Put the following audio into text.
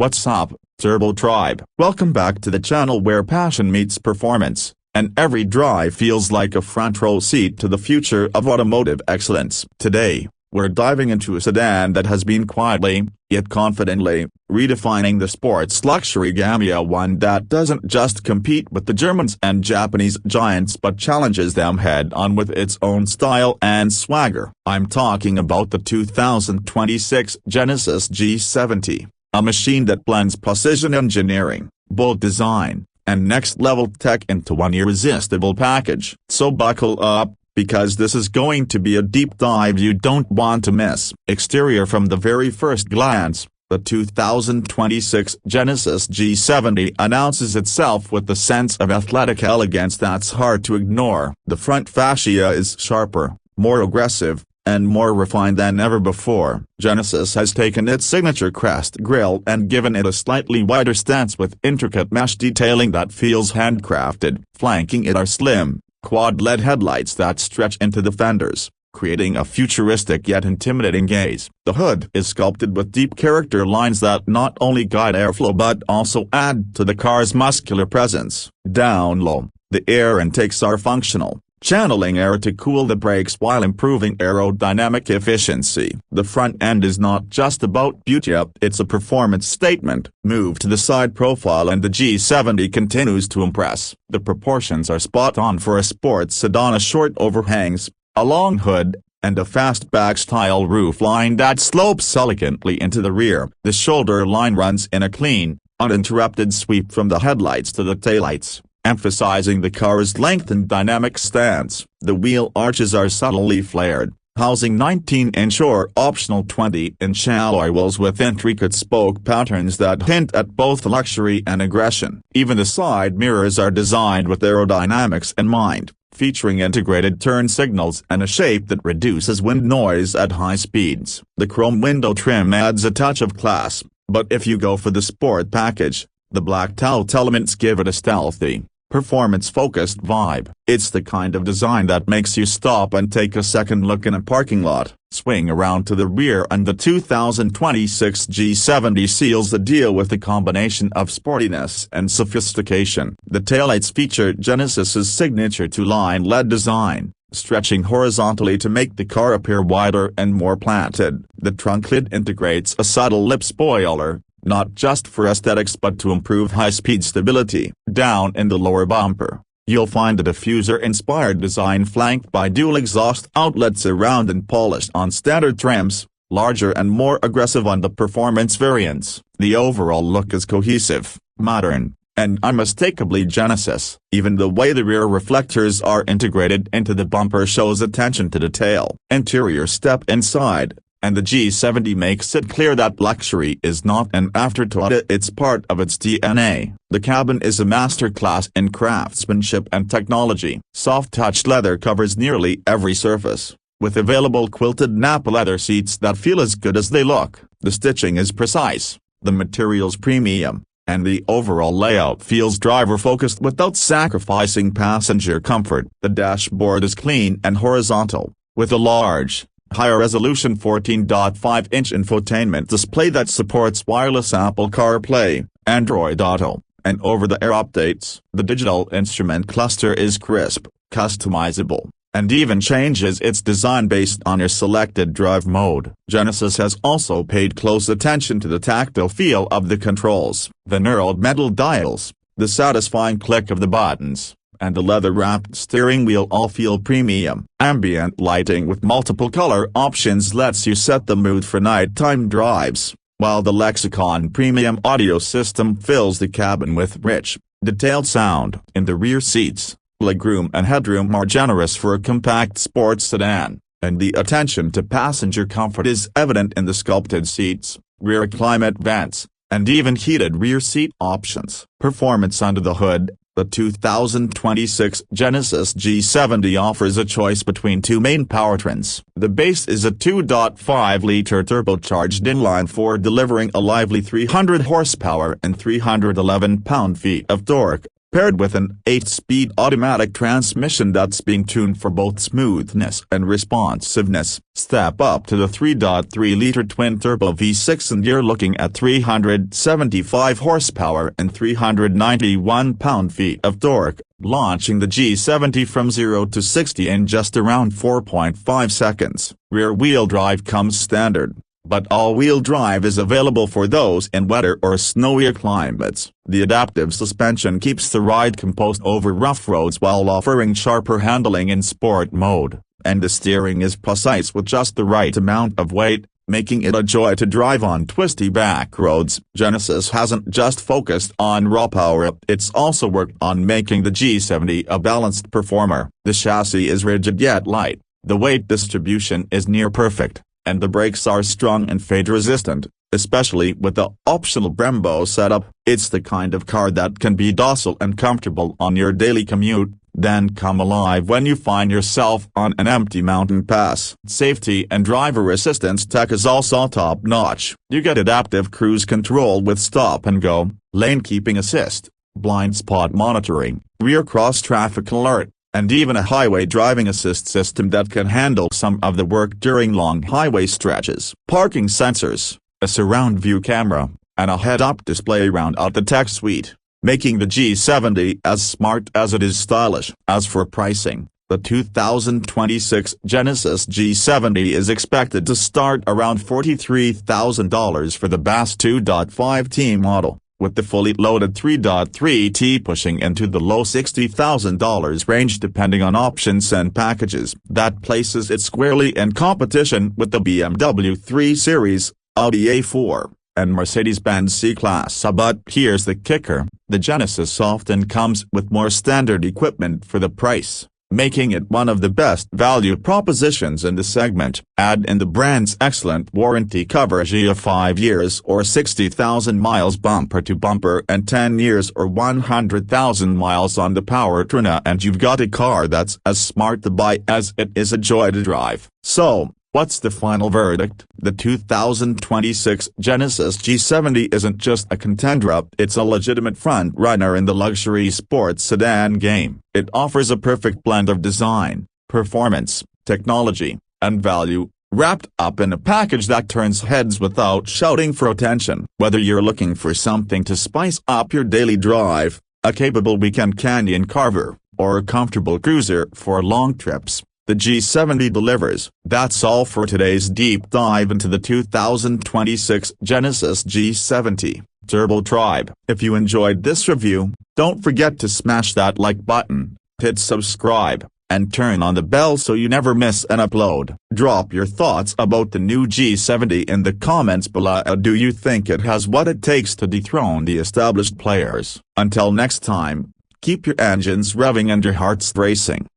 What's up, Turbo Tribe? Welcome back to the channel where passion meets performance, and every drive feels like a front row seat to the future of automotive excellence. Today, we're diving into a sedan that has been quietly, yet confidently, redefining the sports luxury gamma, one that doesn't just compete with the Germans and Japanese giants but challenges them head-on with its own style and swagger. I'm talking about the 2026 Genesis G70, a machine that blends precision engineering, bold design, and next-level tech into one irresistible package. So buckle up, because this is going to be a deep dive you don't want to miss. Exterior. From the very first glance, the 2026 Genesis G70 announces itself with a sense of athletic elegance that's hard to ignore. The front fascia is sharper, more aggressive, and more refined than ever before. Genesis has taken its signature crest grille and given it a slightly wider stance with intricate mesh detailing that feels handcrafted. Flanking it are slim, quad-LED headlights that stretch into the fenders, creating a futuristic yet intimidating gaze. The hood is sculpted with deep character lines that not only guide airflow but also add to the car's muscular presence. Down low, the air intakes are functional, channeling air to cool the brakes while improving aerodynamic efficiency. The front end is not just about beauty, it's a performance statement. Move to the side profile and the G70 continues to impress. The proportions are spot on for a sports sedan: short overhangs, a long hood, and a fastback-style roofline that slopes elegantly into the rear. The shoulder line runs in a clean, uninterrupted sweep from the headlights to the taillights, emphasizing the car's length and dynamic stance. The wheel arches are subtly flared, housing 19-inch or optional 20-inch alloy wheels with intricate spoke patterns that hint at both luxury and aggression. Even the side mirrors are designed with aerodynamics in mind, featuring integrated turn signals and a shape that reduces wind noise at high speeds. The chrome window trim adds a touch of class, but if you go for the sport package, the black tout elements give it a stealthy, performance-focused vibe. It's the kind of design that makes you stop and take a second look in a parking lot. Swing around to the rear and the 2026 G70 seals the deal with a combination of sportiness and sophistication. The taillights feature Genesis's signature two-line LED design, stretching horizontally to make the car appear wider and more planted. The trunk lid integrates a subtle lip spoiler, not just for aesthetics but to improve high-speed stability. Down in the lower bumper, you'll find a diffuser-inspired design flanked by dual exhaust outlets around and polished on standard trims, larger and more aggressive on the performance variants. The overall look is cohesive, modern, and unmistakably Genesis. Even the way the rear reflectors are integrated into the bumper shows attention to detail. Interior. Step inside, and the G70 makes it clear that luxury is not an afterthought, it's part of its DNA. The cabin is a masterclass in craftsmanship and technology. Soft-touch leather covers nearly every surface, with available quilted Napa leather seats that feel as good as they look. The stitching is precise, the materials premium, and the overall layout feels driver-focused without sacrificing passenger comfort. The dashboard is clean and horizontal, with a large, higher-resolution 14.5-inch infotainment display that supports wireless Apple CarPlay, Android Auto, and over-the-air updates. The digital instrument cluster is crisp, customizable, and even changes its design based on your selected drive mode. Genesis has also paid close attention to the tactile feel of the controls. The knurled metal dials, the satisfying click of the buttons, and the leather-wrapped steering wheel all feel premium. Ambient lighting with multiple color options lets you set the mood for nighttime drives, while the Lexicon premium audio system fills the cabin with rich, detailed sound. In the rear seats, legroom and headroom are generous for a compact sports sedan, and the attention to passenger comfort is evident in the sculpted seats, rear climate vents, and even heated rear seat options. Performance. Under the hood, the 2026 Genesis G70 offers a choice between two main powertrains. The base is a 2.5-liter turbocharged inline-four delivering a lively 300 horsepower and 311 pound-feet of torque, paired with an 8-speed automatic transmission that's being tuned for both smoothness and responsiveness. Step up to the 3.3-liter twin-turbo V6 and you're looking at 375 horsepower and 391 pound-feet of torque, launching the G70 from 0 to 60 in just around 4.5 seconds. Rear-wheel drive comes standard, but all-wheel drive is available for those in wetter or snowier climates. The adaptive suspension keeps the ride composed over rough roads while offering sharper handling in sport mode, and the steering is precise with just the right amount of weight, making it a joy to drive on twisty back roads. Genesis hasn't just focused on raw power, it's also worked on making the G70 a balanced performer. The chassis is rigid yet light, the weight distribution is near perfect, and the brakes are strong and fade-resistant, especially with the optional Brembo setup. It's the kind of car that can be docile and comfortable on your daily commute, then come alive when you find yourself on an empty mountain pass. Safety and driver assistance tech is also top-notch. You get adaptive cruise control with stop-and-go, lane keeping assist, blind spot monitoring, rear cross-traffic alert, and even a highway driving assist system that can handle some of the work during long highway stretches. Parking sensors, a surround view camera, and a head-up display round out the tech suite, making the G70 as smart as it is stylish. As for pricing, the 2026 Genesis G70 is expected to start around $43,000 for the base 2.5T model, with the fully loaded 3.3T pushing into the low $60,000 range depending on options and packages. That places it squarely in competition with the BMW 3 Series, Audi A4, and Mercedes-Benz C-Class. But here's the kicker, the Genesis often comes with more standard equipment for the price, making it one of the best value propositions in the segment. Add in the brand's excellent warranty coverage of 5 years or 60,000 miles bumper to bumper and 10 years or 100,000 miles on the powertrain, and you've got a car that's as smart to buy as it is a joy to drive. So, what's the final verdict? The 2026 Genesis G70 isn't just a contender, it's a legitimate front-runner in the luxury sports sedan game. It offers a perfect blend of design, performance, technology, and value, wrapped up in a package that turns heads without shouting for attention. Whether you're looking for something to spice up your daily drive, a capable weekend canyon carver, or a comfortable cruiser for long trips, the G70 delivers. That's all for today's deep dive into the 2026 Genesis G70 Turbo Tribe. If you enjoyed this review, don't forget to smash that like button, hit subscribe, and turn on the bell so you never miss an upload. Drop your thoughts about the new G70 in the comments below. Do you think it has what it takes to dethrone the established players? Until next time, keep your engines revving and your hearts racing.